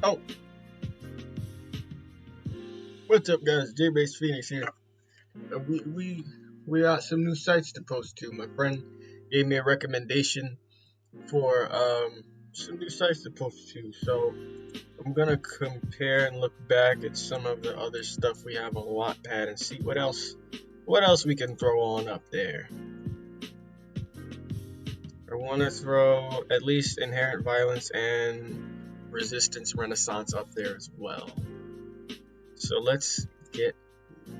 Oh, what's up, guys? J-Base Phoenix here. We got some new sites to post to. My friend gave me a recommendation for some new sites to post to. So I'm gonna compare and look back at some of the other stuff we have on Wattpad and see what else we can throw on up there. I want to throw at least Inherent Violence and Resistance Renaissance up there as well. So let's get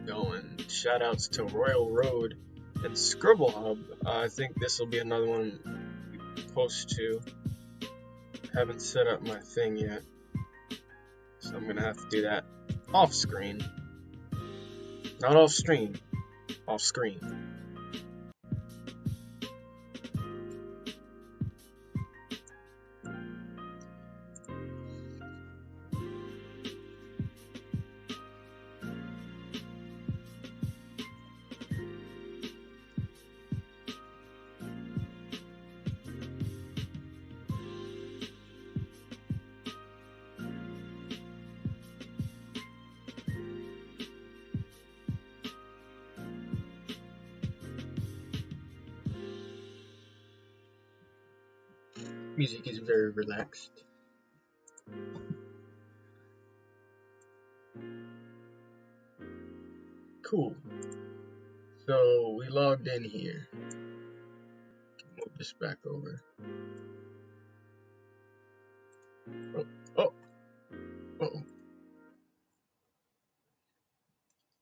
going. Shoutouts to Royal Road and Scribble Hub. I think this will be another one we post to. Haven't set up my thing yet, so I'm gonna have to do that off screen. Not off stream, off screen. Music is very relaxed. Cool. So we logged in here. Move this back over. Oh.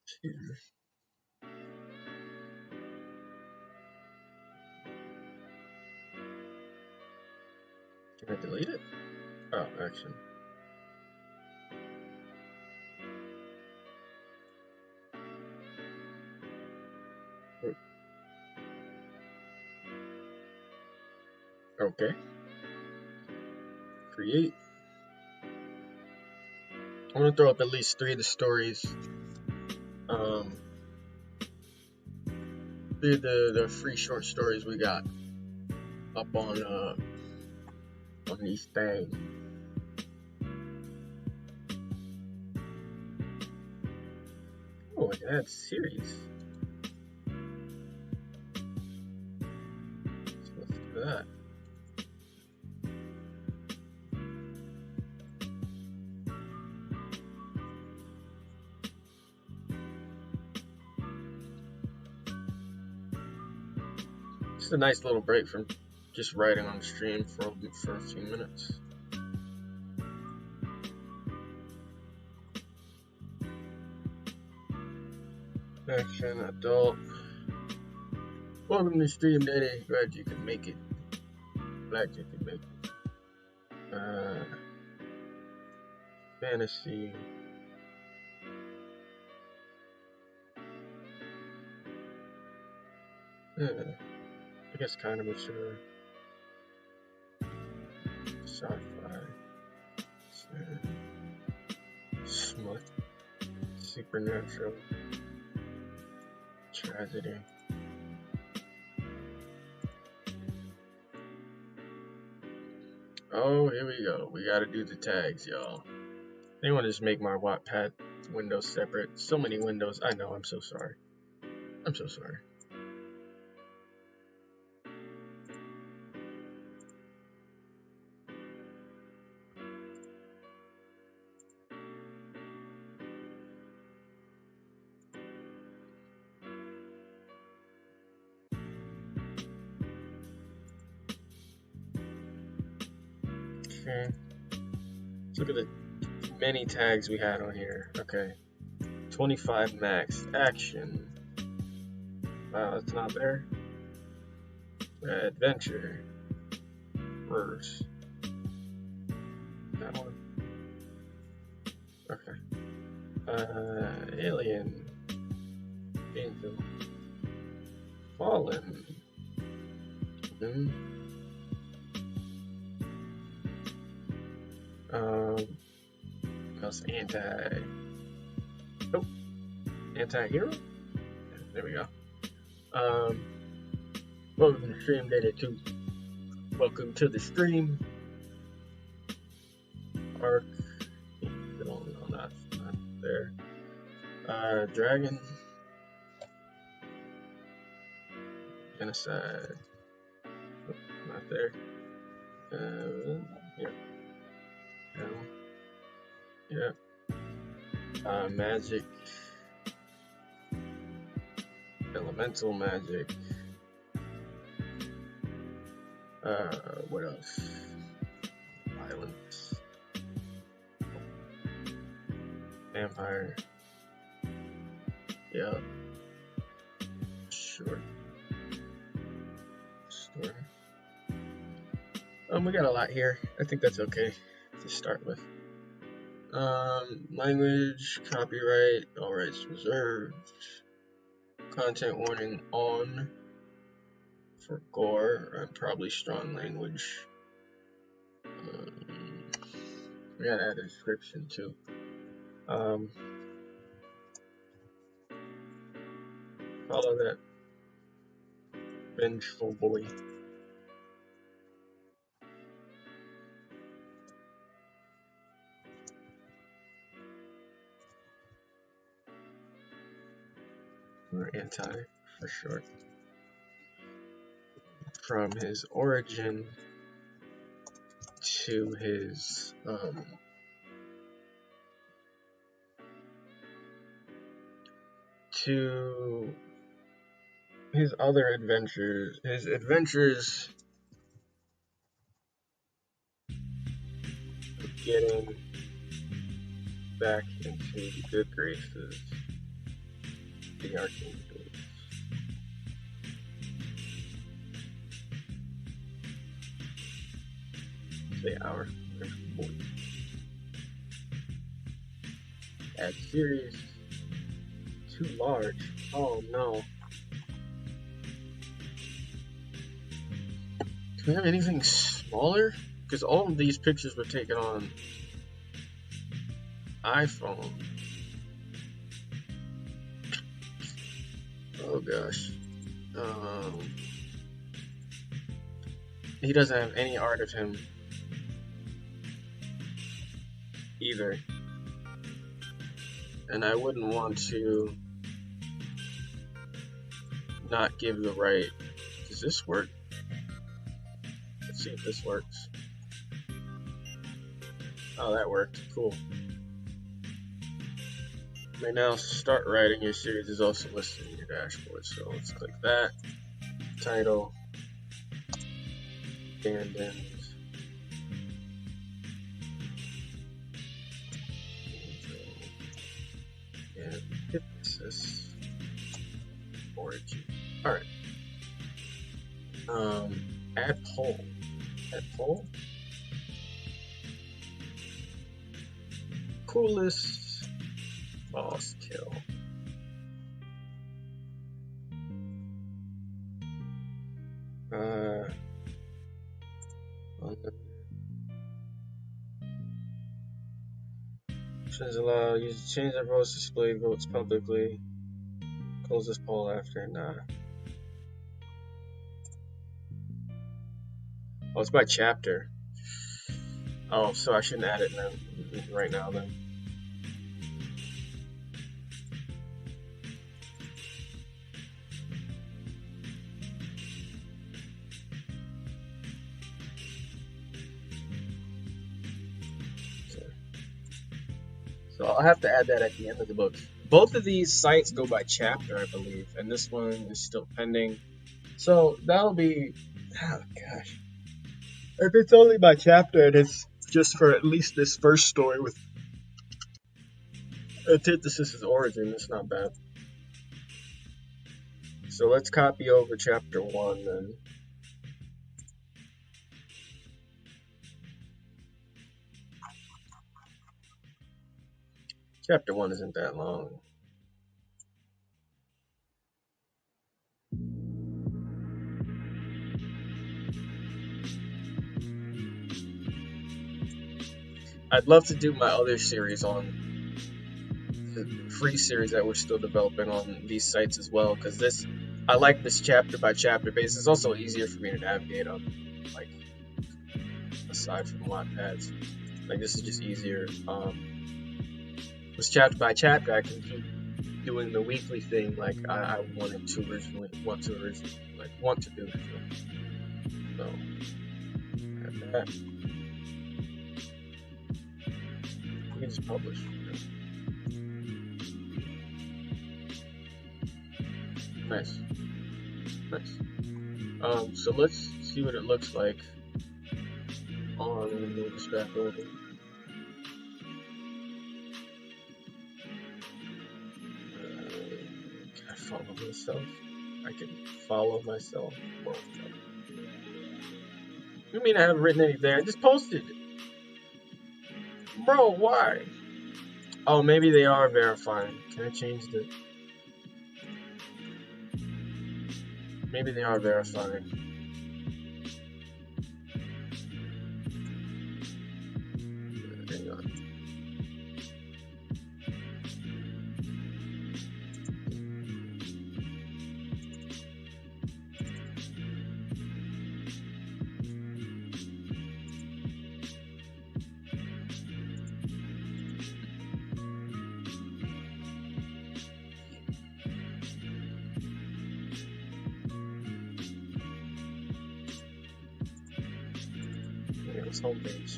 Excuse me. Can I delete it? Oh, action. Okay. Create. I'm gonna throw up at least 3 of the stories. 3 of the free short stories we got up on these things. Oh, I can add series. So let's do that. Just a nice little break from just writing on the stream for a few minutes. Action, adult. Welcome to Stream Daddy. Glad you can make it. Glad you can make it. Fantasy. I guess kind of mature. Sci-fi. Smut. Supernatural. Tragedy. Oh, here we go. We gotta do the tags, y'all. They want to just make my Wattpad windows separate. So many windows. I know, I'm so sorry. I'm so sorry. Okay. Let's look at the many tags we had on here. Okay. 25 max. Action. Wow, that's not there. Adventure. Verse. That one. Okay. Alien. Angel. Fallen. That's anti-hero? There we go. Welcome to Stream Data 2. Welcome to the stream. Arc. No, not there. Dragon. Genocide. Oh, not there. Yeah. No. Yeah. Magic. Elemental magic. What else? Violence. Vampire. Yeah. Sure. Story. We got a lot here. I think that's okay to start with. Language, copyright, all rights reserved. Content warning on for gore and probably strong language. We gotta add a description too. Follow that vengeful boy. Or anti for short. From his origin to his to his other adventures, his adventures of getting back into the good graces, the archangels. The hour boy. Add series too large. Oh no. Do we have anything smaller? Because all of these pictures were taken on iPhone. Oh gosh. He doesn't have any art of him either. And I wouldn't want to not give the right. Does this work? Let's see if this works. Oh, that worked. Cool. You may now start writing. Your series is also listed in your dashboard. So let's click that. Title. Abandoned. And hypnosis. origin. All right. Add poll. Add poll. Coolest boss kill. Options allow you to change their votes, display votes publicly. Close this poll after. Nah. Oh, it's by chapter. Oh, so I shouldn't add it now, right now then. So I'll have to add that at the end of the book. Both of these sites go by chapter, I believe, and this one is still pending. So that'll be, oh gosh. If it's only by chapter and it's just for at least this first story with Antithesis' origin, it's not bad. So let's copy over chapter 1 then. Chapter 1 isn't that long. I'd love to do my other series on the free series that we're still developing on these sites as well, because this, I like this chapter by chapter basis. It's also easier for me to navigate on, like, aside from Wattpads. Like, this is just easier. This chapter by chapter, I can keep doing the weekly thing like I want to do originally. So, add that. We can just publish. Nice. So let's see what it looks like. Oh, let me move this back over. Can I follow myself? I can follow myself. Well, you mean I haven't written anything? I just posted it. Bro, why? Oh, maybe they are verifying. Can I change the... Maybe they are verifying. Hang on. Home page.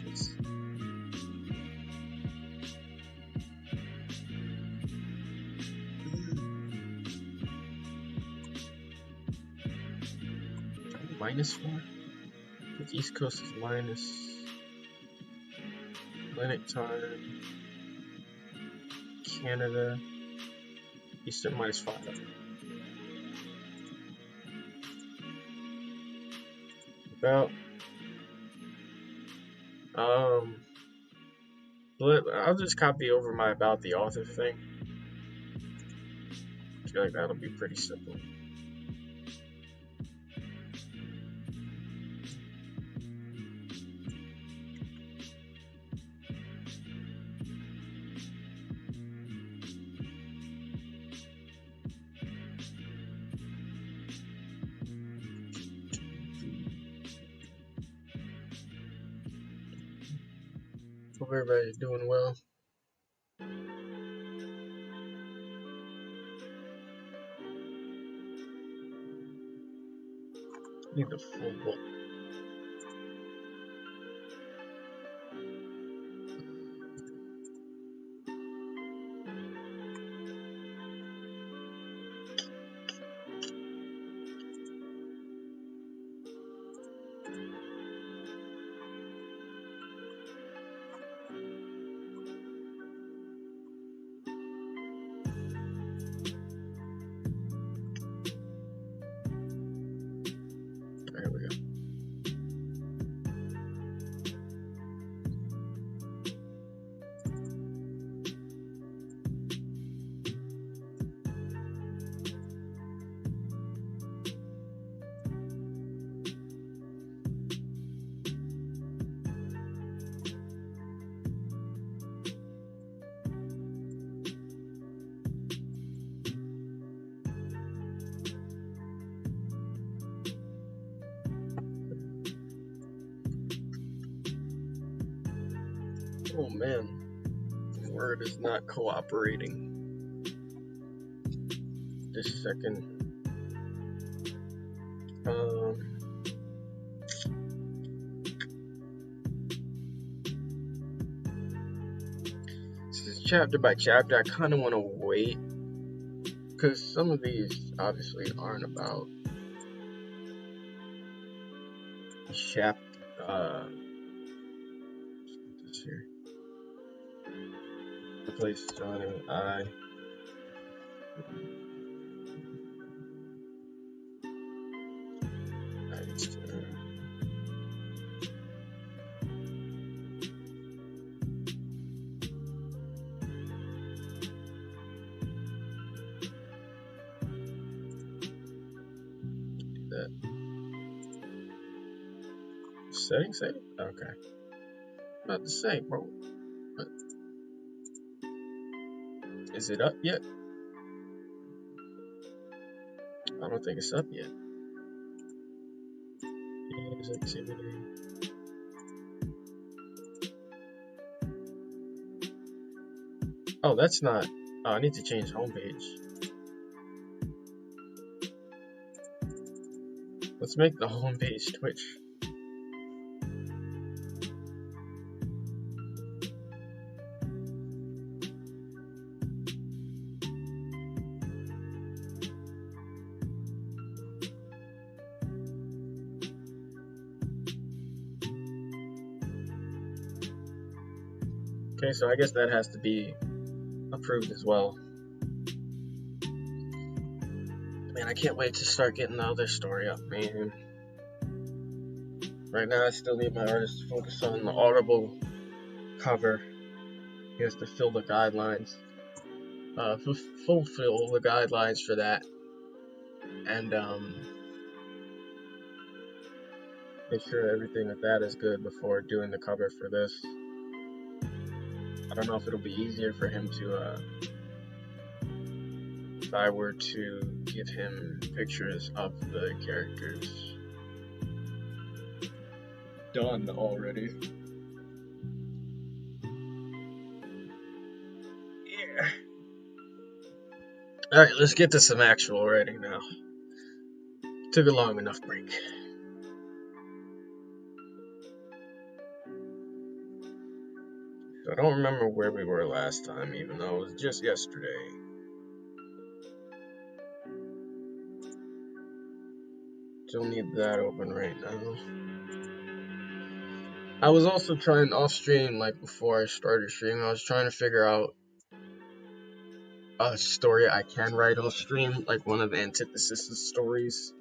-4. The East Coast is minus. Atlantic time. Canada. Eastern -5. About. I'll just copy over my about the author thing. I feel like that'll be pretty simple. Hope everybody's doing well. Need the full book. Oh man, Word is not cooperating. Just a second. This is chapter by chapter. I kind of want to wait because some of these obviously aren't about chapter. This here. Replace Johnny with I. Settings? Okay. Not the same, bro. What? Is it up yet? I don't think it's up yet. Use activity. Oh, that's not. Oh, I need to change homepage. Let's make the homepage Twitch. Okay, so I guess that has to be approved as well. Man, I can't wait to start getting the other story up, man. Right now, I still need my artist to focus on the Audible cover. He has to fill the guidelines, fulfill the guidelines for that, and make sure everything with that is good before doing the cover for this. I don't know if it'll be easier for him to, if I were to give him pictures of the characters done already. Yeah. Alright, let's get to some actual writing now. Took a long enough break. I don't remember where we were last time, even though it was just yesterday. Still need that open right now. I was also trying off stream, like before I started streaming, I was trying to figure out a story I can write off stream, like one of Antithesis' stories.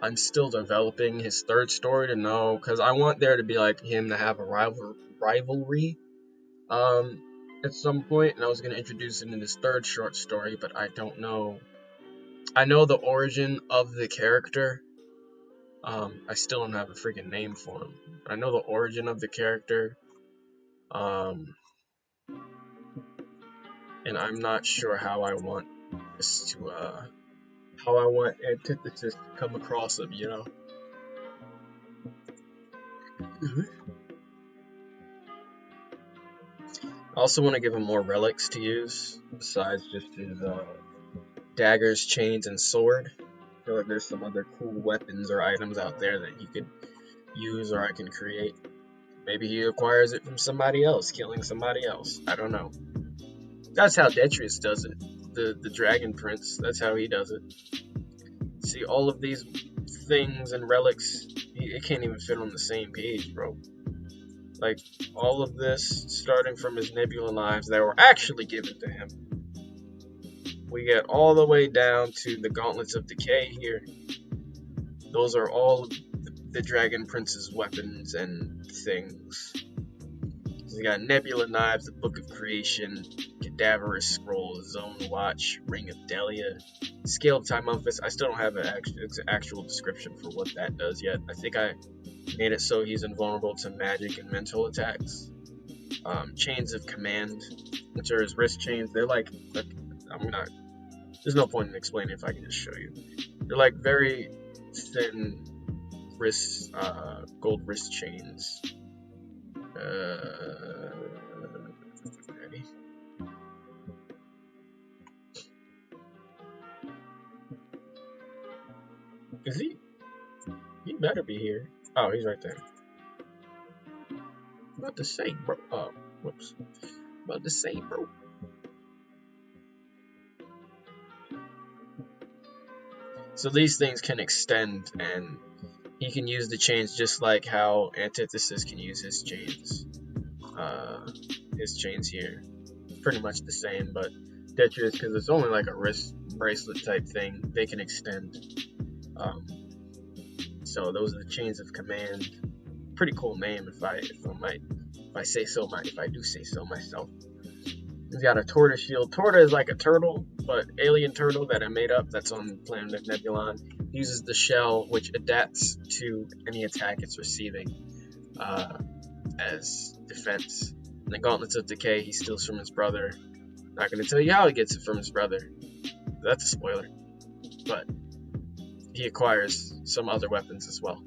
I'm still developing his third story to know, because I want there to be like him to have a rivalry at some point, and I was going to introduce it in his third short story, but I don't know. I know the origin of the character. I still don't have a freaking name for him, but I know the origin of the character. And I'm not sure how I want this to, how I want Antithesis to come across him, you know? I also want to give him more relics to use, besides just his, daggers, chains, and sword. I feel like there's some other cool weapons or items out there that he could use or I can create. Maybe he acquires it from somebody else, killing somebody else. I don't know. That's how Detrius does it. The Dragon Prince, that's how he does it. See, all of these things and relics, it can't even fit on the same page, bro. Like, all of this, starting from his Nebula knives that were actually given to him. We get all the way down to the Gauntlets of Decay here. Those are all the Dragon Prince's weapons and things. So we got Nebula knives, the Book of Creation, Cadaverous Scroll, Zone Watch, Ring of Delia, Scale of Time Memphis. I still don't have an actual description for what that does yet. I think I made it so he's invulnerable to magic and mental attacks. Chains of Command, which are his wrist chains. They're like, there's no point in explaining if I can just show you. They're like very thin wrist, gold wrist chains. Ready? Is he? He better be here. Oh, he's right there. About to say, bro. Oh, whoops. About to say, bro. So these things can extend, and he can use the chains just like how Antithesis can use his chains. His chains here, pretty much the same, but Detrius, because it's only like a wrist bracelet type thing, they can extend. So those are the chains of command. Pretty cool name, if I do say so myself. He's got a tortoise shield. Torta is like a turtle, but alien turtle that I made up that's on the planet of Nebulon. Uses the shell, which adapts to any attack it's receiving as defense. And the Gauntlets of Decay he steals from his brother. Not going to tell you how he gets it from his brother. That's a spoiler. But he acquires some other weapons as well.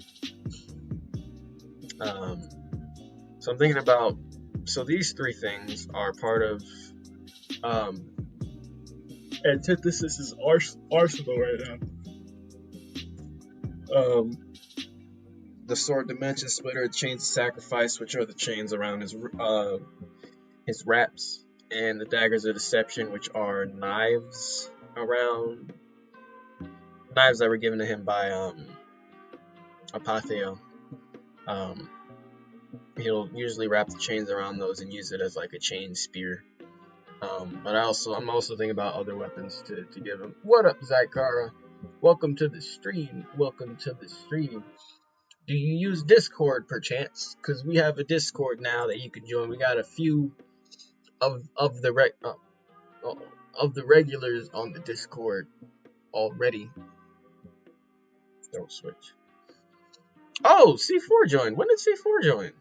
So I'm thinking about... So these three things are part of Antithesis' arsenal right now. The Sword Dimension Splitter, Chains of Sacrifice, which are the chains around his wraps, and the Daggers of Deception, which are knives that were given to him by Apotheo. He'll usually wrap the chains around those and use it as like a chain spear. But I'm also thinking about other weapons to give him. What up, Zykara? Welcome to the stream. Do you use Discord perchance? Because we have a Discord now that you can join. We got a few of the regulars on the Discord already. Don't switch. Oh, C4 joined. When did C4 join?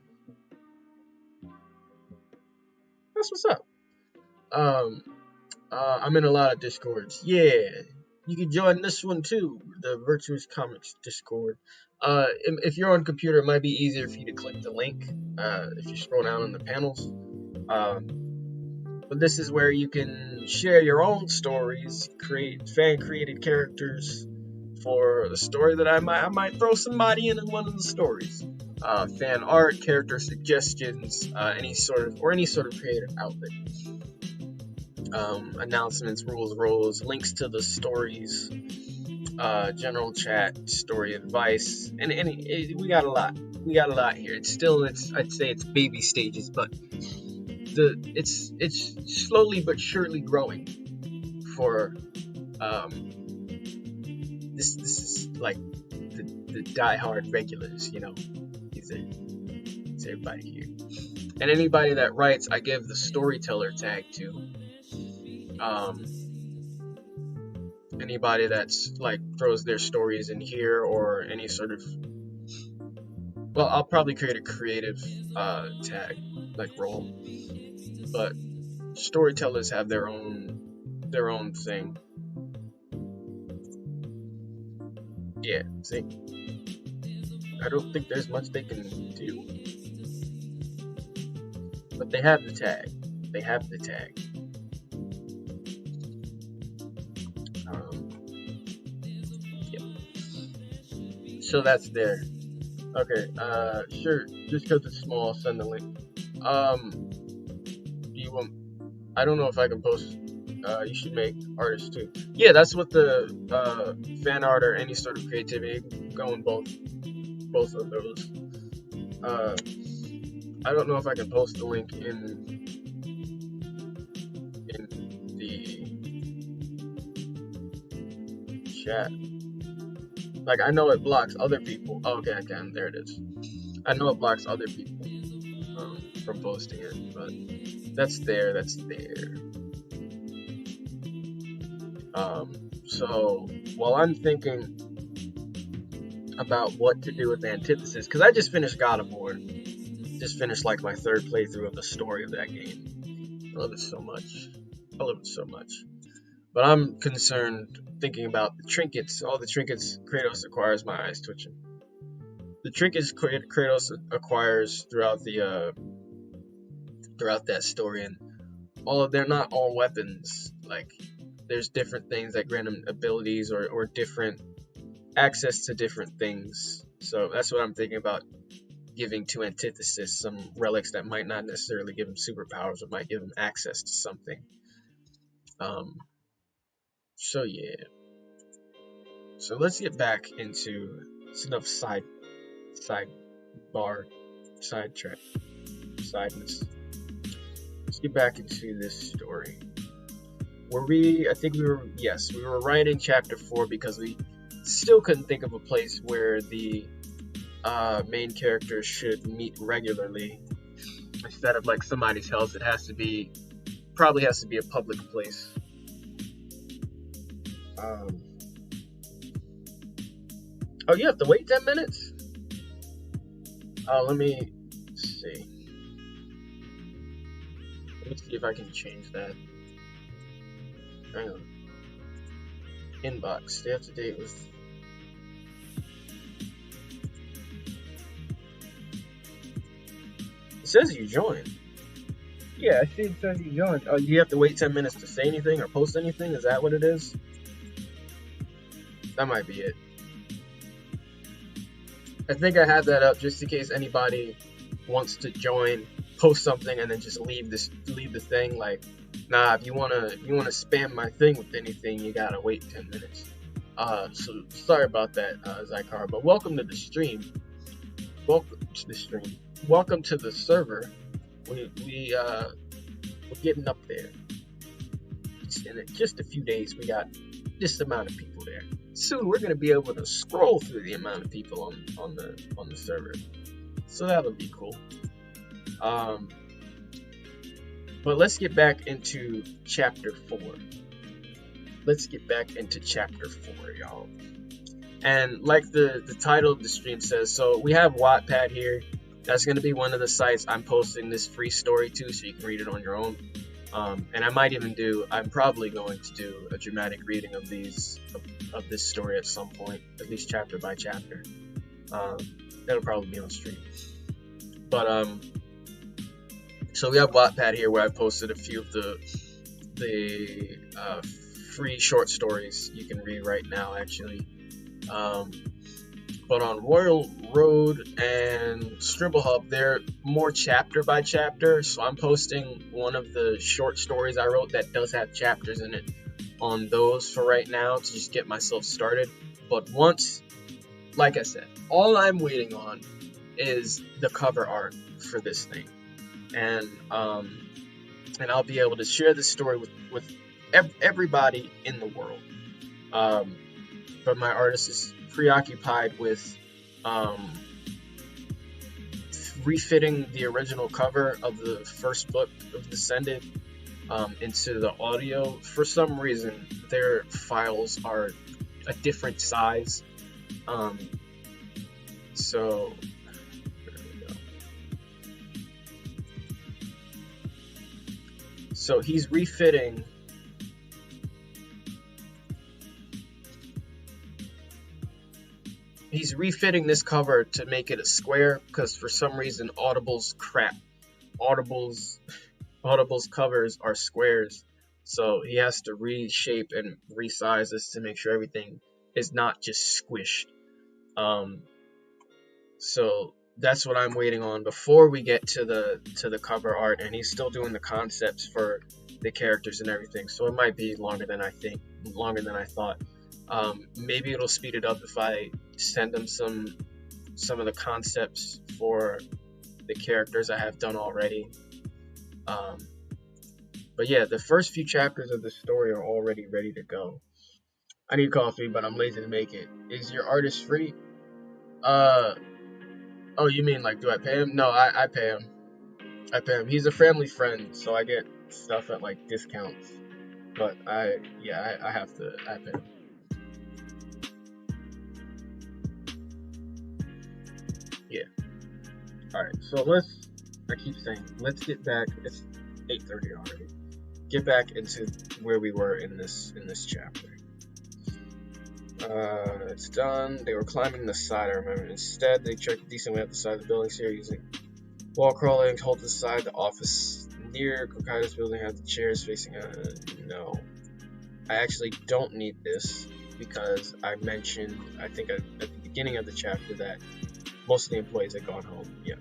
That's what's up. I'm in a lot of Discords. Yeah, you can join this one too, the Virtuous Comics Discord. If you're on computer, it might be easier for you to click the link if you scroll down in the panels. But this is where you can share your own stories, create fan-created characters for the story that I might throw somebody in one of the stories. Fan art, character suggestions, any sort of creative outlet. Announcements, rules, links to the stories, general chat, story advice, and we got a lot. We got a lot here. I'd say it's baby stages, but it's slowly but surely growing. For this is like the diehard regulars, you know. It's everybody here, and anybody that writes, I give the storyteller tag to. Anybody that's like throws their stories in here or any sort of, well, I'll probably create a creative tag like role, but storytellers have their own thing. Yeah, see, I don't think there's much they can do, but they have the tag. So that's there. Okay, sure. Just because it's small, I'll send the link. Do you want? I don't know if I can post. You should make artists too. Yeah, that's what the fan art or any sort of creativity. Go in both of those. I don't know if I can post the link in the chat. Like, I know it blocks other people. Oh, okay, I can. There it is. I know it blocks other people from posting it, but that's there. So while I'm thinking about what to do with Antithesis, because I just finished God of War. Just finished like my third playthrough of the story of that game. I love it so much. But I'm concerned thinking about the trinkets. All the trinkets Kratos acquires, my eyes twitching. The trinkets Kratos acquires throughout the throughout that story, and they're not all weapons. Like, there's different things that grant them abilities or different access to different things. So that's what I'm thinking about giving to Antithesis, some relics that might not necessarily give him superpowers, but might give him access to something. So yeah. So let's get back into, it's enough sidebar, sidetrack, sideness. Let's get back into this story. We were writing chapter 4 because we still couldn't think of a place where the main characters should meet regularly. Instead of like somebody's house, it probably has to be a public place. Oh, you have to wait 10 minutes? Let me see. Let me see if I can change that. Hang on. Inbox. Stay up to date with... It says you joined. Yeah, I see it says you joined. Oh, you have to wait 10 minutes to say anything or post anything? Is that what it is? That might be it. I think I have that up just in case anybody wants to join, post something, and then just leave the thing. Like, nah, if you wanna spam my thing with anything, you gotta wait 10 minutes. So sorry about that, Zycar. But welcome to the stream. Welcome to the server. We're getting up there. In just a few days, we got this amount of people there. Soon we're gonna be able to scroll through the amount of people on the server, so that'll be cool. But let's get back into chapter 4. Y'all. And like the title of the stream says, so we have Wattpad here. That's gonna be one of the sites I'm posting this free story to, so you can read it on your own. And I'm probably going to do a dramatic reading of this story at some point, at least chapter by chapter. That'll probably be on stream. But so we have Wattpad here where I posted a few of the free short stories you can read right now, actually. But on Royal Road and Stribble Hub, they're more chapter by chapter. So I'm posting one of the short stories I wrote that does have chapters in it on those for right now to just get myself started. But once, like I said, all I'm waiting on is the cover art for this thing. And I'll be able to share this story with everybody in the world. But my artist is preoccupied with refitting the original cover of the first book of Descended into the audio. For some reason, their files are a different size. So there we go. So he's refitting this cover to make it a square, because for some reason Audible's covers are squares, so he has to reshape and resize this to make sure everything is not just squished. So that's what I'm waiting on before we get to the cover art, and he's still doing the concepts for the characters and everything, so it might be longer than I thought. Maybe it'll speed it up if I send them some of the concepts for the characters I have done already. But yeah, the first few chapters of the story are already ready to go. I need coffee, but I'm lazy to make it. Is your artist free? Oh, you mean like, do I pay him? No, I pay him. He's a family friend, so I get stuff at like discounts. But I pay him. Yeah. Alright, so let's get back. It's 8:30 already. Get back into where we were in this chapter. It's done. They were climbing the side, I remember. Instead, they checked a decent way up the side of the building here using wall crawling, hold to the side. The office near Kokaida's building have the chairs facing no. I actually don't need this because I mentioned, I think at the beginning of the chapter, that most of the employees had gone home. Yeah.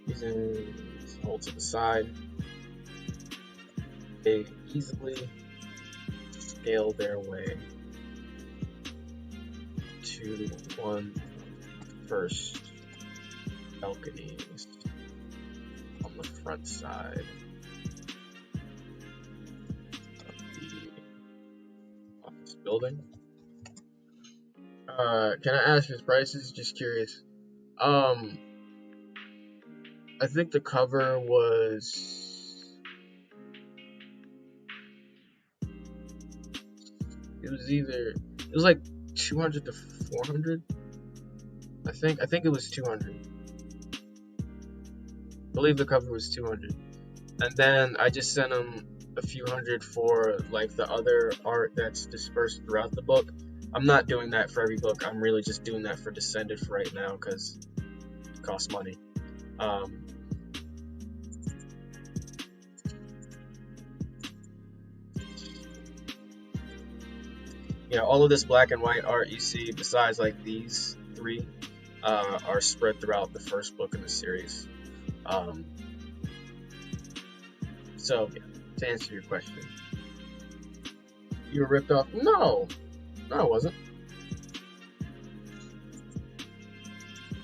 Using hold to the side, they easily scale their way to one first balconies on the front side of the office building. Can I ask his prices? Just curious. I think the cover was, it was like 200 to 400. I think it was 200. I believe the cover was 200. And then I just sent him a few hundred for like the other art that's dispersed throughout the book. I'm not doing that for every book. I'm really just doing that for Descended for right now because it costs money. Yeah, all of this black and white art you see, besides like these three, are spread throughout the first book in the series. So, yeah, to answer your question, you were ripped off? No, I wasn't.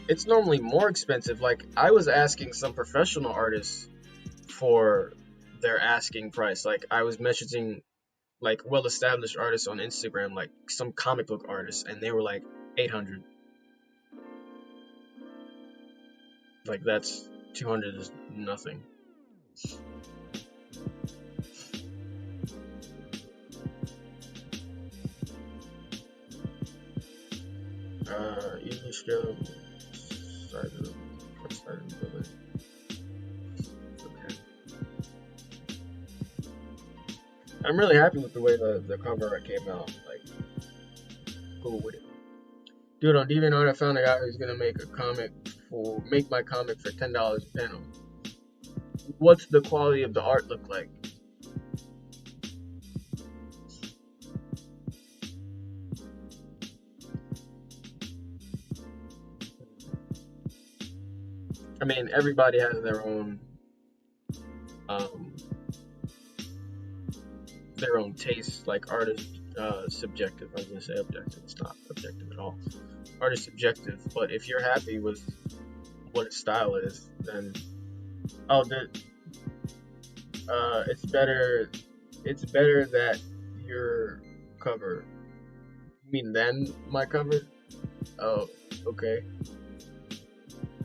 It's normally more expensive. Like, I was asking some professional artists for their asking price. Like, I was messaging like well-established artists on Instagram, like some comic book artists, and they were like 800. Like, that's 200 is nothing. Usually scale side of the building. Okay. I'm really happy with the way the cover art came out. Like, cool with it. Dude, on DeviantArt, I found a guy who's gonna make my comic for $10 a panel. What's the quality of the art look like? I mean, everybody has their own taste. Like, art is subjective. I was gonna say objective. It's not objective at all. Art is subjective. But if you're happy with what its style is, then it's better. It's better that your cover. You mean than my cover? Oh, okay.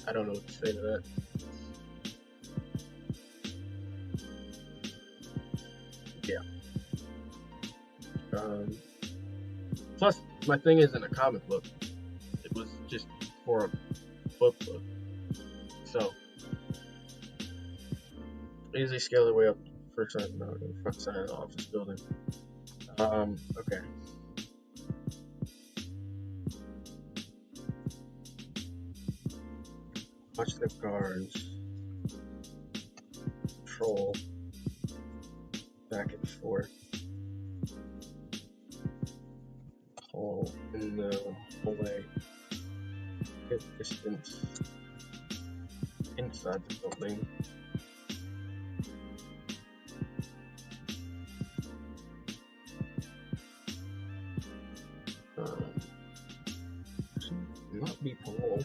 I don't know what to say to that. Yeah. Plus, my thing isn't a comic book. It was just for a book. So, easily scale the way up first side of the mountain, front side of the office building. Okay. Watch the guards patrol back and forth. Hole in the hallway. Good distance inside the building. Not be patrol.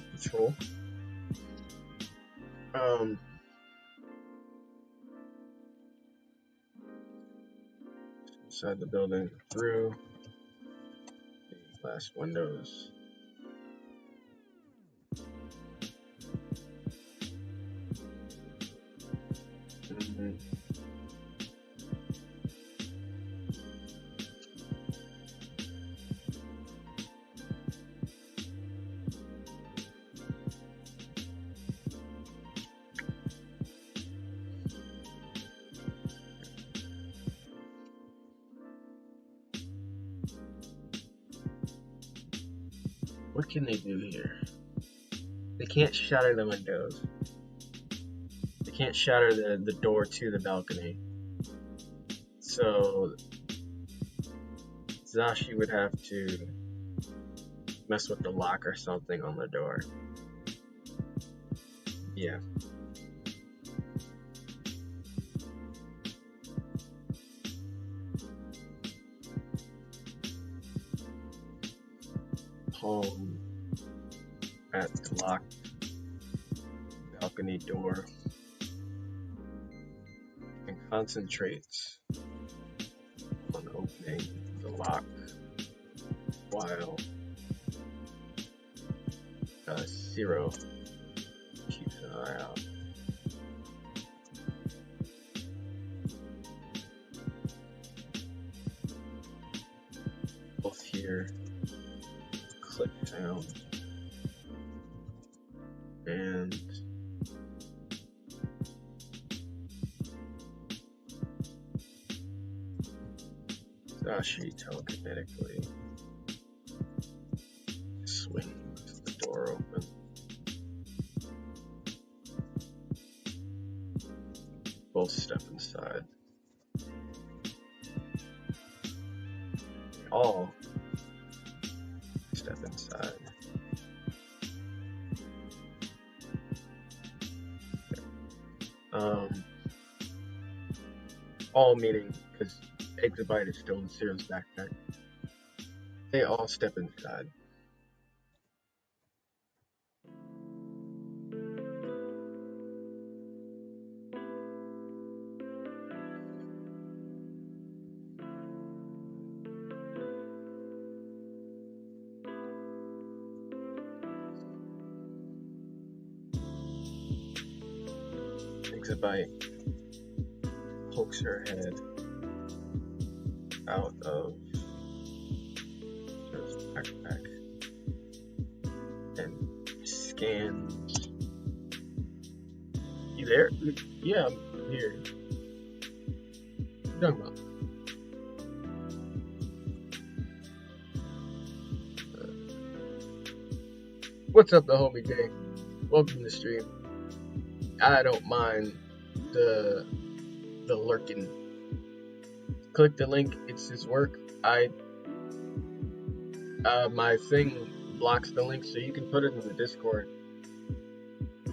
Inside the building through the glass windows. What can they do here? They can't shatter the windows. They can't shatter the door to the balcony. So Zashi would have to mess with the lock or something on the door. Yeah. Home at the locked balcony door and concentrates on opening the lock while Zero keeps an eye out. Both hear click sound and Zashi telekinetically swings the door open. Both step inside. They all step inside. All meaning because Exabyte is still in Zero's backpack. They all step inside. Exabyte pokes her head out of Zero's backpack and scans. You there? Yeah, I'm here. What are you talking about? What's up, the homie Day? Welcome to the stream. I don't mind the lurking. Click the link. It's his work. My thing blocks the link, so you can put it in the Discord if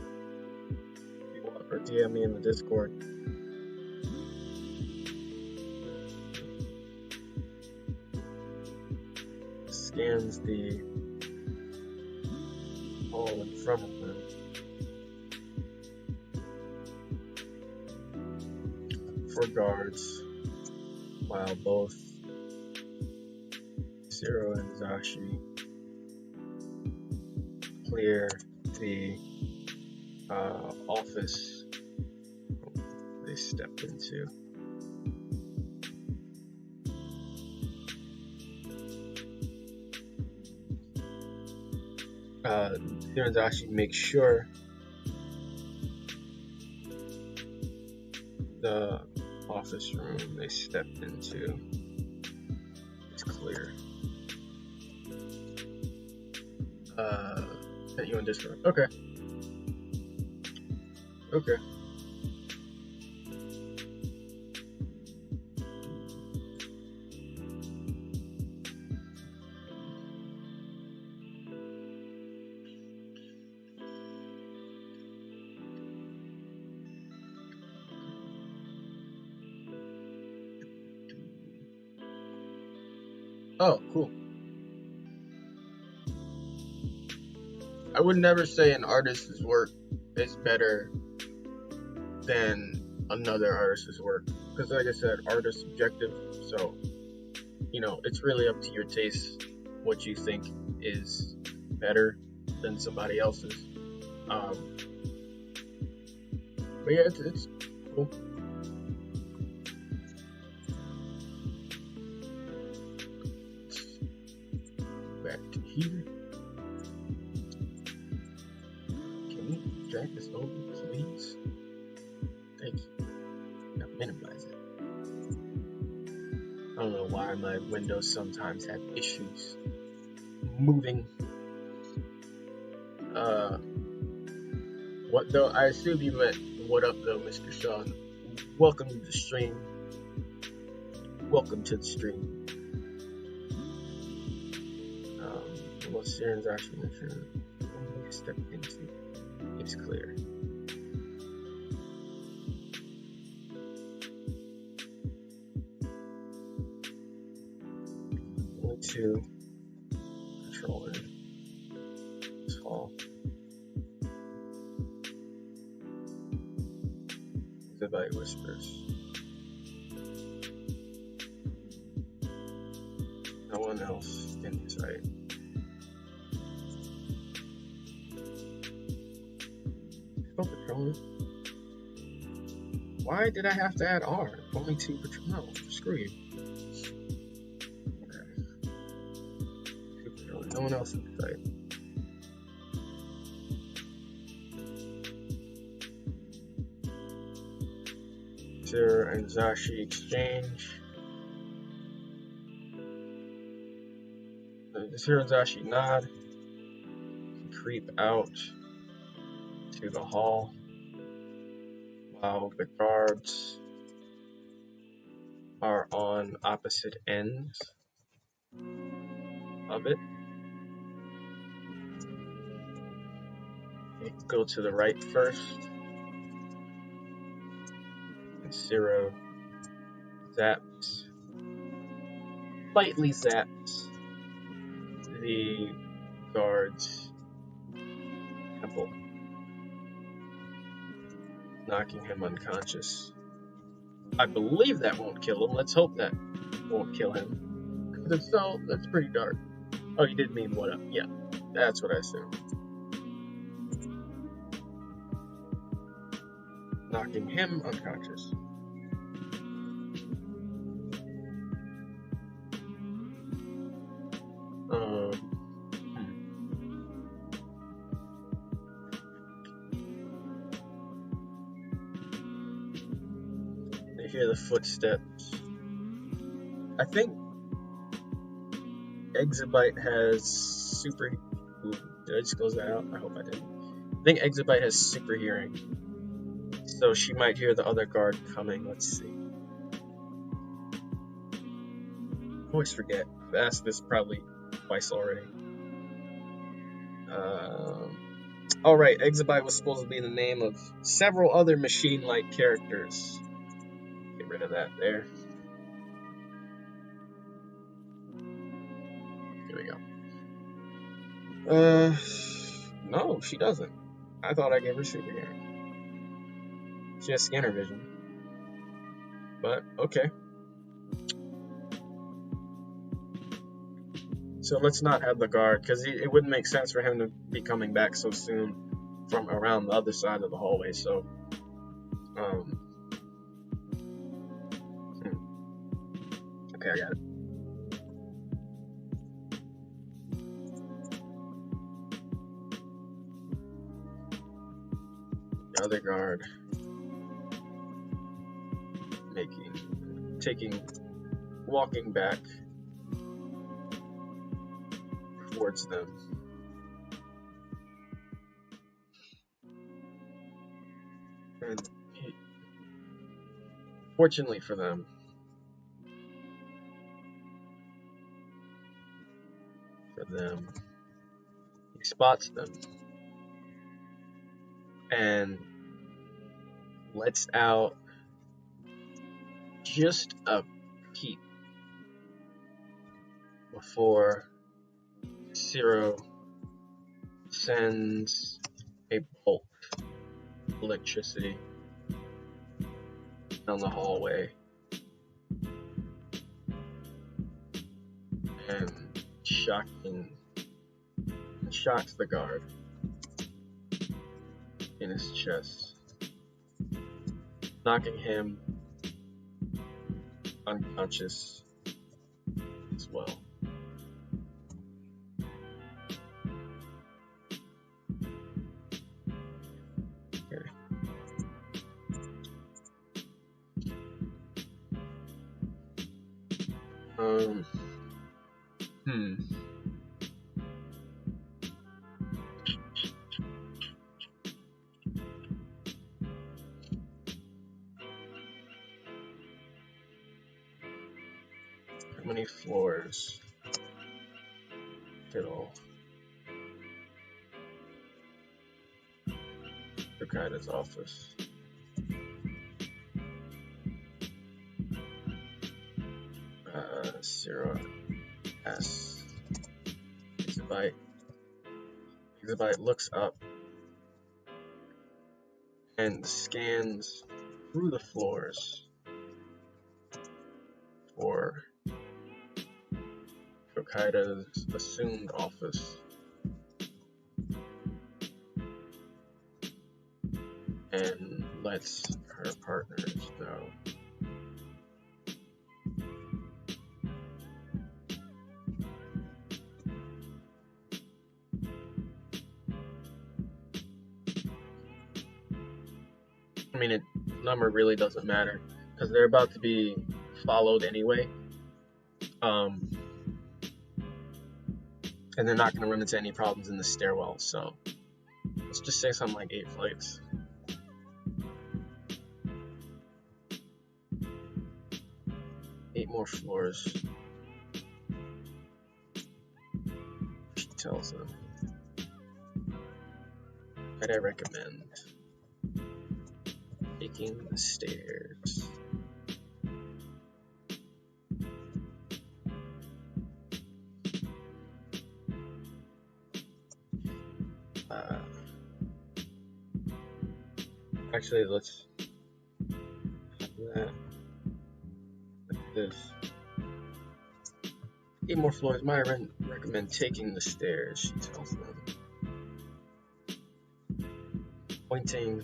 you want, or DM me in the Discord. Scans the hall in front of them. For guards, while both Zero and Zashi clear the office they stepped into. Zero and Zashi make sure the office room they stepped into is clear. Sent you on Discord. Okay. Okay. Oh, cool. I would never say an artist's work is better than another artist's work, because like I said, art is subjective, so it's really up to your taste what you think is better than somebody else's. But yeah, it's cool. Back to here. Can we drag this over, please? Thank you. Now minimize it. I don't know why my windows sometimes have issues moving. What though? I assume you meant What up, though, Mr. Sean? Welcome to the stream. Welcome to the stream. Unless Siren's actually mentioned, step into it's clear. Only two controller. This hall. Exabyte whispers. No one else in sight. Why did I have to add R? Only two patrol. No, screw you. No one else in sight. Zero and Zashi exchange. Zero and Zashi nod. Creep out to the hall while the guards are on opposite ends of it. You go to the right first. And Zero zaps, lightly zaps the guard's temple, knocking him unconscious. I believe that won't kill him. Let's hope that won't kill him. Because if so, that's pretty dark. Oh, you did mean what up? Yeah, that's what I assumed. Knocking him unconscious. They hear the footsteps. I think Exabyte has super. Ooh, did I just close that out? I hope I didn't. I think Exabyte has super hearing, so she might hear the other guard coming. Let's see. I always forget. I've asked this probably twice already. Alright, Exabyte was supposed to be the name of several other machine-like characters. Get rid of that there. Here we go. No, she doesn't. I thought I gave her super hearing. She has scanner vision. But, okay. So let's not have the guard, because it wouldn't make sense for him to be coming back so soon from around the other side of the hallway, so... Okay, I got it. The other guard walking back towards them. And fortunately for them, he spots them and lets out just a peep before Zero sends a bolt of electricity down the hallway and shocks the guard in his chest, knocking him unconscious as well. Okay. How many floors? Fiddle. Hokaida's office. Zero S. Exabyte. Exabyte looks up and scans through the floors for Hokaida's assumed office and lets her partners know. I mean, number really doesn't matter because they're about to be followed anyway. And they're not going to run into any problems in the stairwell, so let's just say something like 8 flights. Eight more floors. She tells them. I'd recommend taking the stairs. Actually, let's do that. Like this. 8 more floors. Might recommend taking the stairs, she tells them. Pointing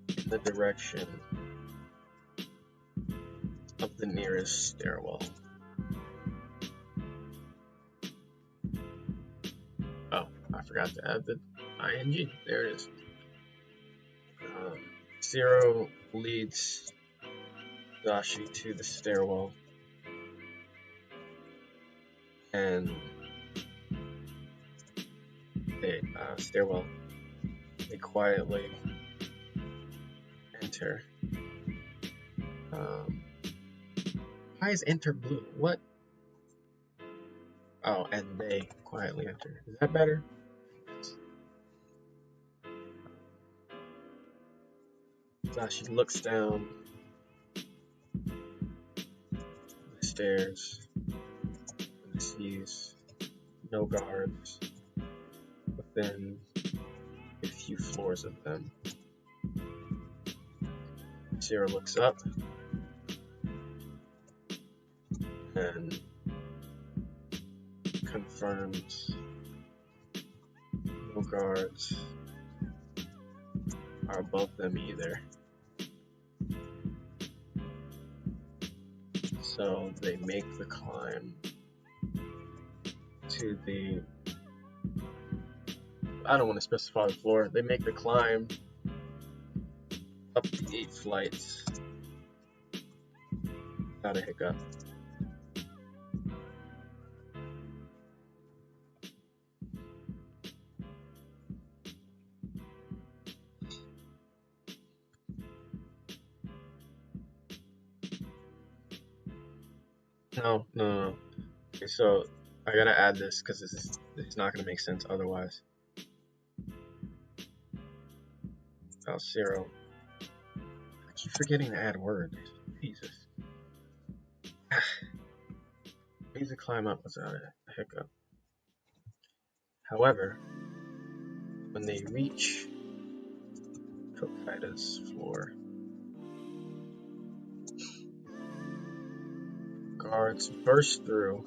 in the direction of the nearest stairwell. Oh, I forgot to add the ing. There it is. Zero leads Dashi to the stairwell, and they quietly enter. Why is enter blue? What? Oh, and they quietly enter. Is that better? Dashi looks down the stairs and sees no guards within a few floors of them. Zero looks up and confirms no guards are above them either. So they make the climb to the, I don't want to specify the floor, they make the climb up the 8 flights without a hiccup. No. Okay, so I gotta add this because this is not gonna make sense otherwise. Oh, Zero. I keep forgetting to add words. Jesus. Easy climb up without a hiccup. However, when they reach Hokaida's floor, guards burst through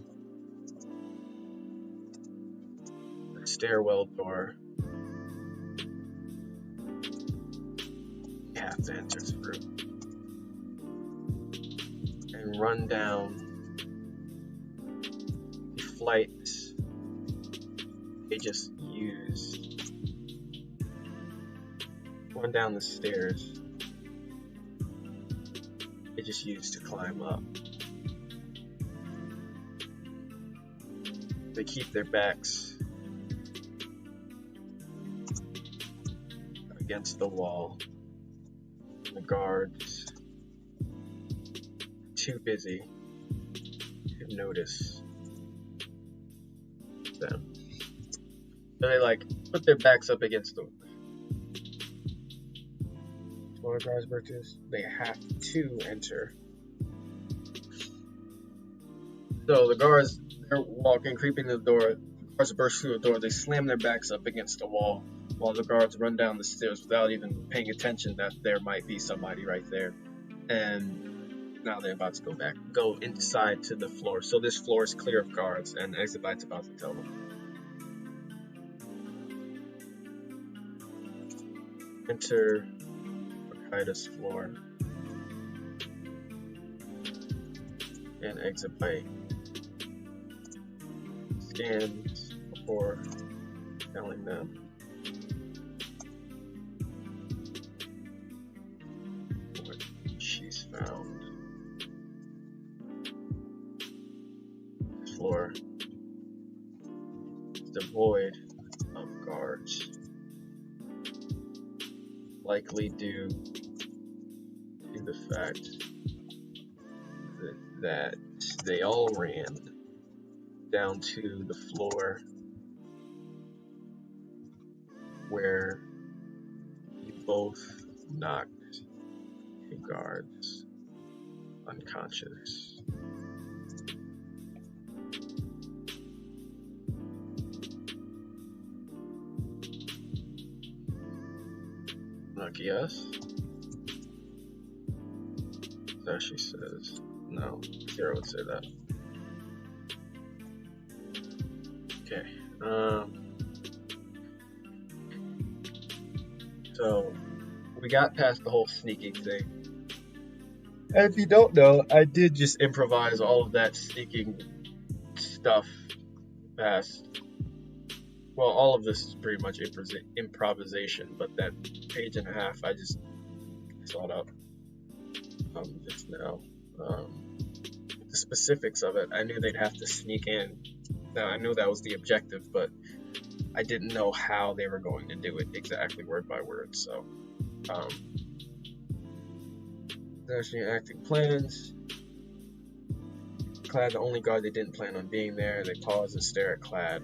the stairwell door. You have to enter through and run down the flights they just used. Run down the stairs they just used to climb up. They keep their backs against the wall. The guards too busy notice them. So they like put their backs up against the floor guards burgers. They have to enter. So the guards, they're walking, creeping to the door. The guards burst through the door. They slam their backs up against the wall while the guards run down the stairs without even paying attention that there might be somebody right there. And now they're about to go inside to the floor. So this floor is clear of guards, and Exabyte's about to tell them. Enter Hokkaido's floor. And Exabyte scans before telling them. What she's found. The floor is devoid of guards, likely due to the fact that they all ran down to the floor where you both knocked the guards unconscious. Lucky us. There she says. No, Kira would say that. Okay. So we got past the whole sneaking thing. And if you don't know, I did just improvise all of that sneaking stuff past. Well, all of this is pretty much improvisation, but that page and a half I just thought up just now. The specifics of it, I knew they'd have to sneak in. Now, I knew that was the objective, but I didn't know how they were going to do it exactly word by word. So, actually acting plans. Clad, the only guard they didn't plan on being there. They pause and stare at Clad.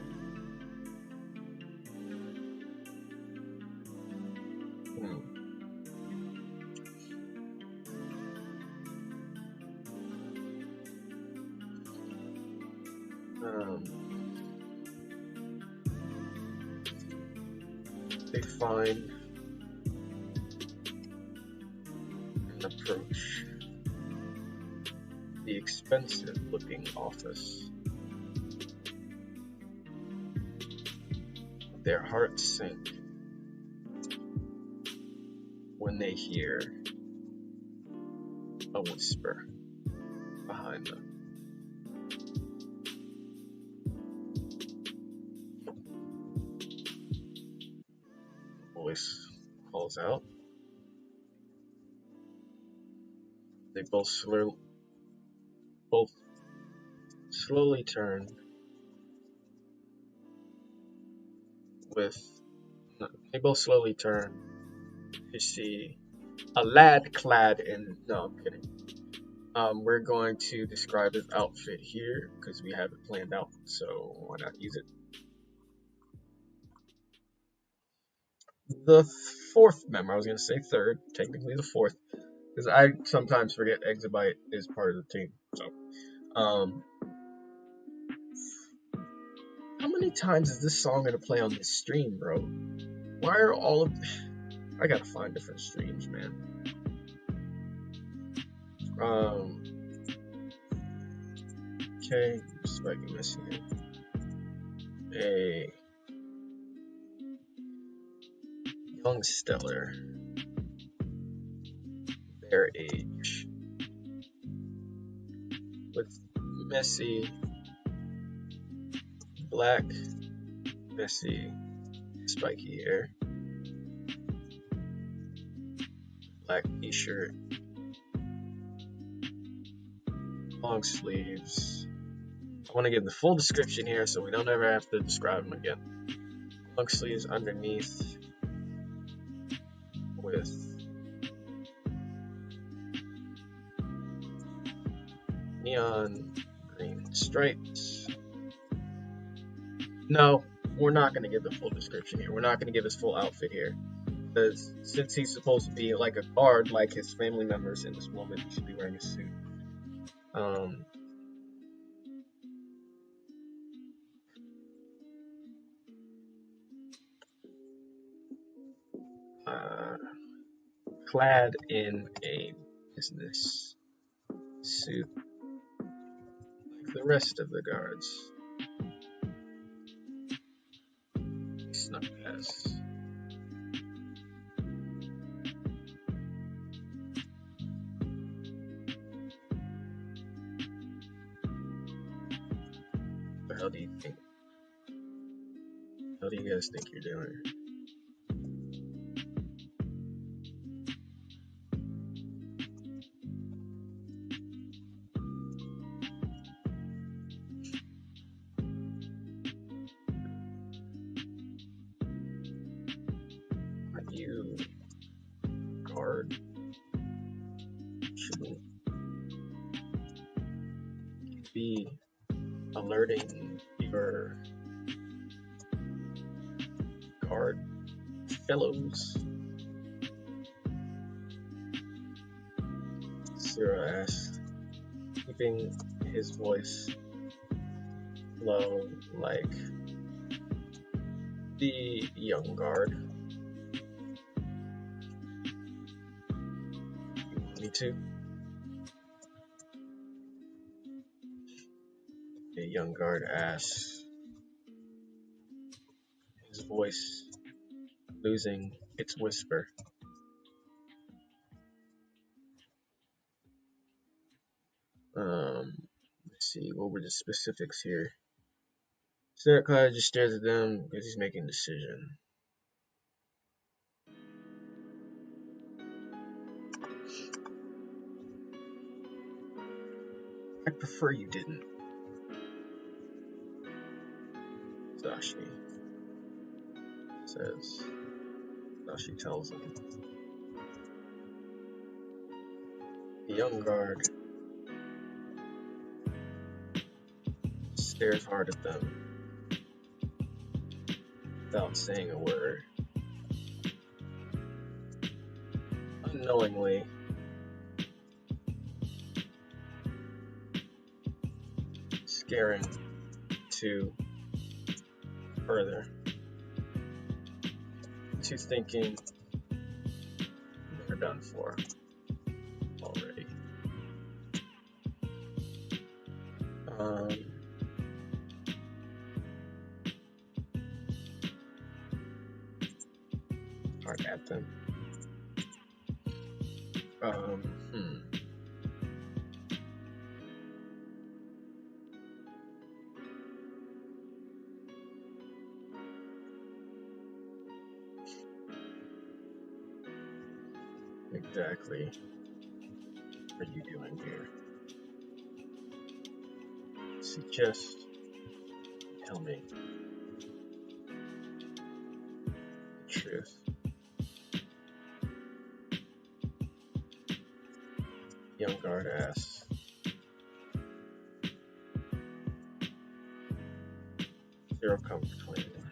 They find and approach the expensive-looking office. Their hearts sink when they hear a whisper behind them. Voice calls out. They both slowly turn to see a lad clad in. No, I'm kidding. We're going to describe his outfit here because we have it planned out, so why not use it? The fourth member, I was going to say third, technically the fourth, because I sometimes forget Exabyte is part of the team. So, how many times is this song going to play on this stream, bro? Why are all of... I gotta find different streams, man. Okay, spiking this here. A young stellar, their age, with messy, black, messy, spiky hair, black t-shirt, long sleeves. I want to give the full description here so we don't ever have to describe them again. Long sleeves underneath with neon green Stripes. No, we're not going to give the full description here. We're not going to give his full outfit here. Because since he's supposed to be like a guard, like his family members in this moment, he should be wearing a suit. Clad in a business suit like the rest of the guards. He snuck past. What the hell do you think? What do you guys think you're doing? Are you guard? Shouldn't be alerting your guard fellows? Sierra asked, keeping his voice low like the young guard. You want me to? The young guard asks, his voice losing its whisper. Let's see, what were the specifics here? Sarah just stares at them because he's making a decision. I prefer you didn't. Zashi says. Zashi tells him. The young guard stares hard at them without saying a word. Unknowingly, scaring to further. To thinking they're done for already. Hard at them. Exactly. What are you doing here? Suggest tell me the truth. Young guard asks. Zero comfort between them.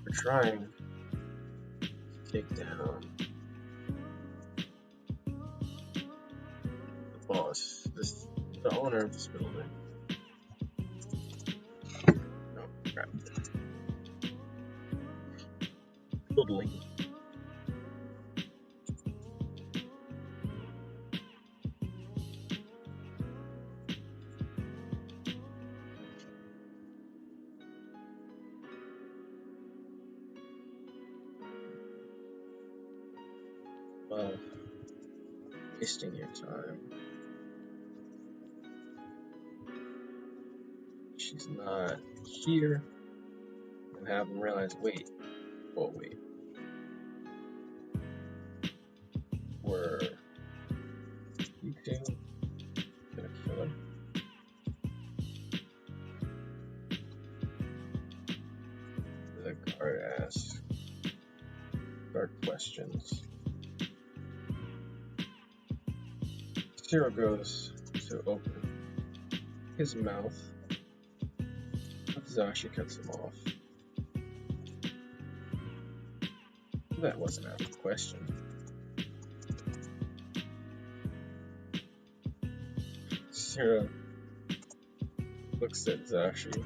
We're trying to take down the boss, the owner of this building. Oh, crap. Building. Well, wasting your time. She's not here. And have them realize, wait. Were you two gonna kill her? The guard asks guard questions. Zero goes to open his mouth. Zashi cuts him off. That wasn't out of the question. Zero looks at Zashi.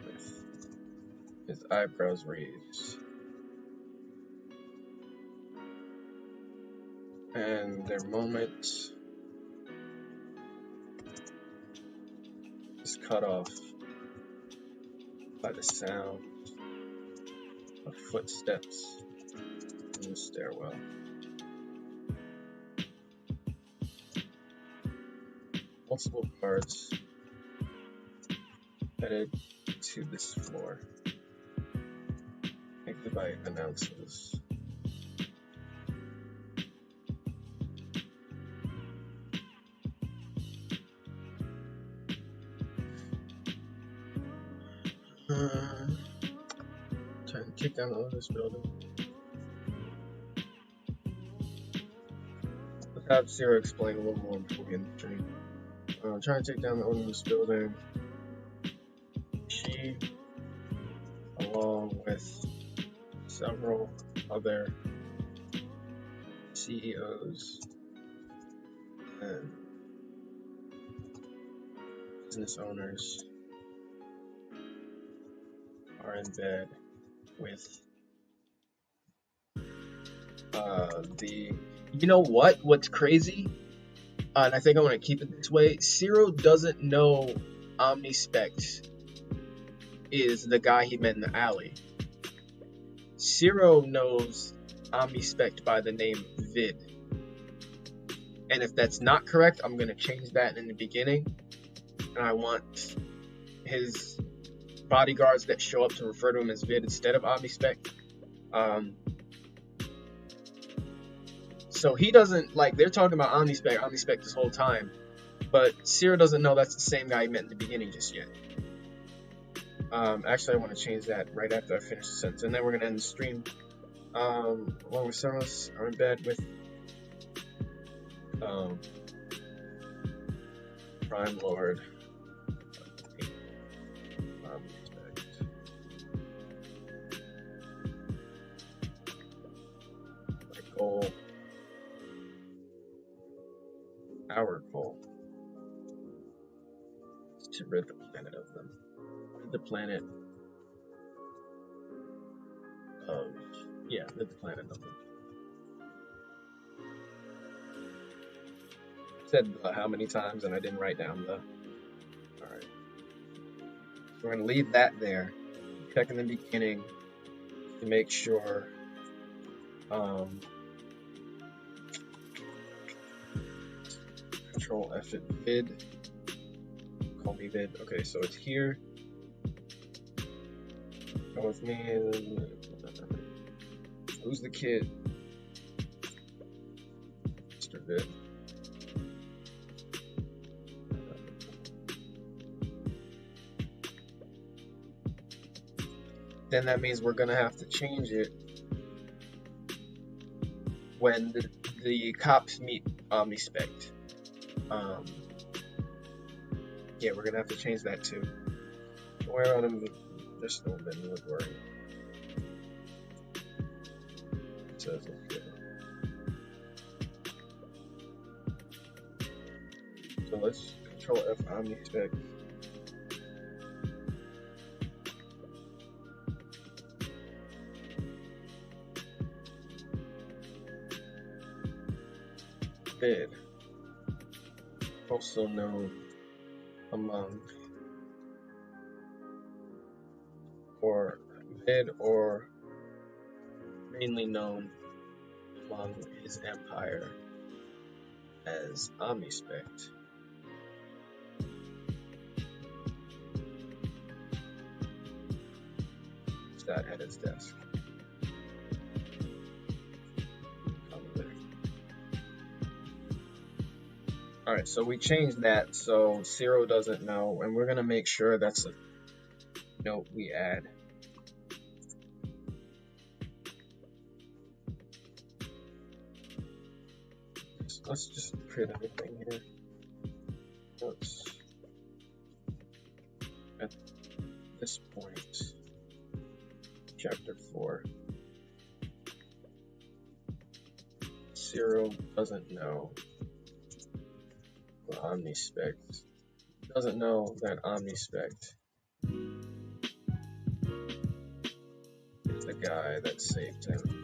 With his eyebrows raised. And their moment is cut off by the sound of footsteps in the stairwell. Multiple guards headed to this floor. Ichabite announces. Trying to kick down the owner's building. Let's have Zero explain a little more before we end the stream. Trying to take down the owner's building. She, along with several other CEOs and business owners, are in bed with you know what's crazy, and I think I want to keep it this way. Zero doesn't know Omnispect is the guy he met in the alley. Zero knows Omnispect by the name Vid, and if that's not correct, I'm going to change that in the beginning, and I want his bodyguards that show up to refer to him as Vid instead of Omnispect. So he doesn't, like, they're talking about Omnispect this whole time, but Zero doesn't know that's the same guy he met in the beginning just yet. Actually, I want to change that right after I finish the sentence, and then we're going to end the stream. Along with some of us are in bed with Prime Lord. My goal. Our goal is to rid the planet of them. Rid the planet of them. Said how many times, and I didn't write down the. Alright. So we're going to leave that there. Check in the beginning to make sure. Control F it, Vid. Call me Vid. Okay, so it's here. Go with me. Who's the kid? Mr. Vid. Then that means we're gonna have to change it when the cops meet Omnispect. Yeah, we're gonna have to change that too. Where on him? Just no then would worry. It says okay. So let's Control F Omnispect. Vid, also known among or Vid, or mainly known among his empire as Omnispect. Sat at his desk. Alright, so we changed that so Zero doesn't know, and we're gonna make sure that's a note we add. let's just print everything here. Notes at this point, chapter 4. Cyril doesn't know the Omnispect. Doesn't know that Omnispect is the guy that saved him.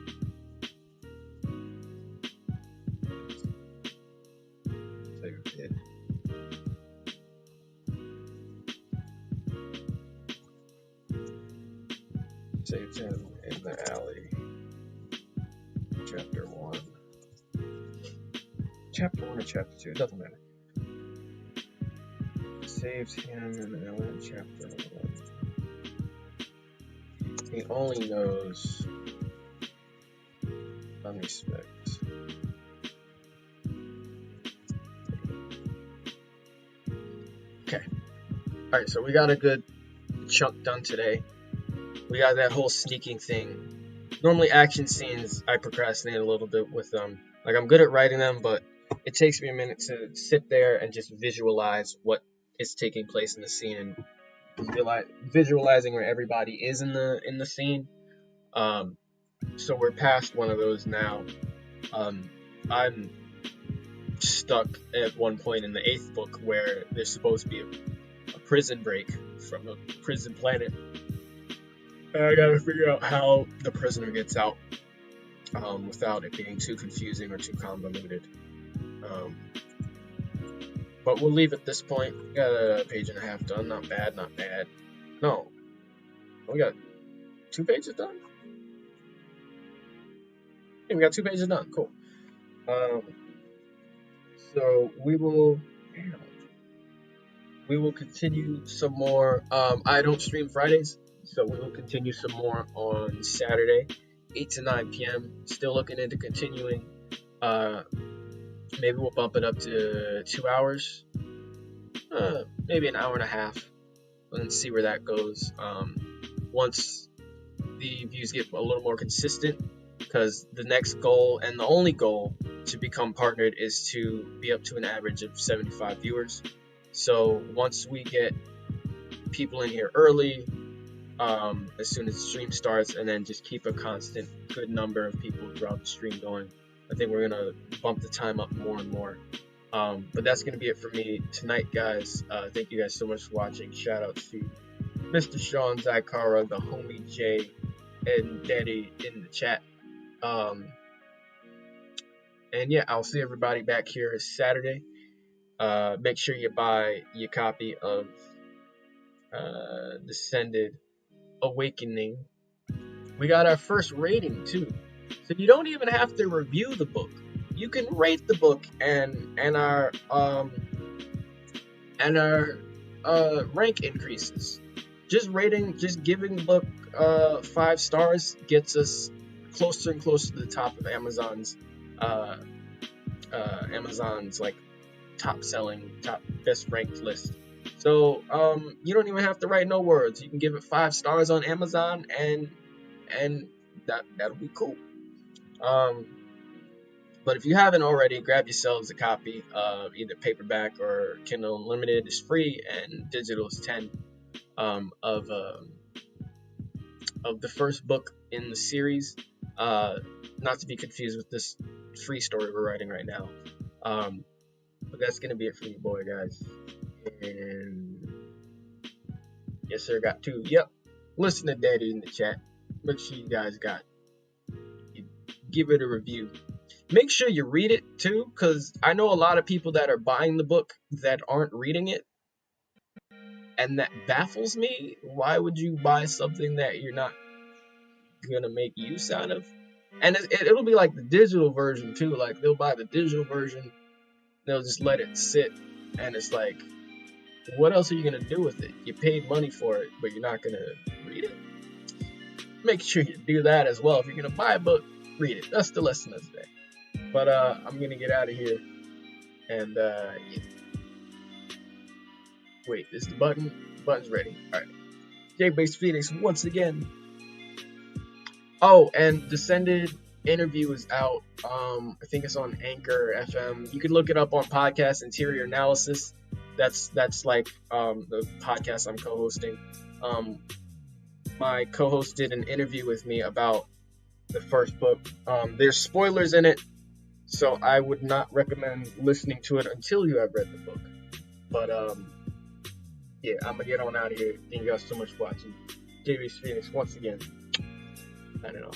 Saved him in the alley. Chapter 1. Chapter 1 or chapter 2, it doesn't matter. Saved him in the alley in chapter 1. He only knows Omnispect. Okay. Alright, so we got a good chunk done today. We got that whole sneaking thing. Normally action scenes, I procrastinate a little bit with them. Like, I'm good at writing them, but it takes me a minute to sit there and just visualize what is taking place in the scene and visualizing where everybody is in the scene. So we're past one of those now. I'm stuck at one point in the 8th book where there's supposed to be a prison break from a prison planet. And I gotta figure out how the prisoner gets out without it being too confusing or too convoluted. But we'll leave at this point. We got a page and a half done. Not bad, not bad. No. We got 2 pages done? Yeah, we got 2 pages done. Cool. So we will continue some more. I don't stream Fridays, so we will continue some more on Saturday, 8 to 9 p.m. Still looking into continuing. Maybe we'll bump it up to 2 hours, maybe an hour and a half, and see where that goes. Once the views get a little more consistent, because the next goal and the only goal to become partnered is to be up to an average of 75 viewers. So once we get people in here early, as soon as the stream starts, and then just keep a constant good number of people throughout the stream going, I think we're gonna bump the time up more and more. But that's gonna be it for me tonight, guys. Thank you guys so much for watching. Shout out to Mr. Sean Zykara, the homie Jay, and Daddy in the chat. And yeah, I'll see everybody back here Saturday. Make sure you buy your copy of Descended Awakening. We got our first rating too, so you don't even have to review the book. You can rate the book, and our rank increases. Just giving the book 5 stars gets us closer and closer to the top of Amazon's like top best ranked list. So you don't even have to write no words. You can give it 5 stars on Amazon, and that'll be cool. But if you haven't already, grab yourselves a copy of either paperback or Kindle Unlimited. Is free, and digital is 10 of the first book in the series. Not to be confused with this free story we're writing right now. But that's gonna be it for you, boy, guys. And yes, sir, got 2. Yep. Listen to Daddy in the chat. Make sure you guys give it a review. Make sure you read it too, because I know a lot of people that are buying the book that aren't reading it, and that baffles me. Why would you buy something that you're not gonna make use out of? And it'll be like the digital version too. Like, they'll buy the digital version, they'll just let it sit, and it's like, what else are you gonna do with it? You paid money for it, but you're not gonna read it. Make sure you do that as well. If you're gonna buy a book, read it. That's the lesson of today. But I'm gonna get out of here, and yeah. Wait, is the button? The button's ready. All right. Jake Base Phoenix once again. Oh, and Descended interview is out. I think it's on Anchor FM. You can look it up on Podcast Interior Analysis. That's like the podcast I'm co-hosting. My co-host did an interview with me about the first book. There's spoilers in it, so I would not recommend listening to it until you have read the book. But yeah, I'm gonna get on out of here. Thank you guys so much for watching. JB Phoenix once again. I don't know.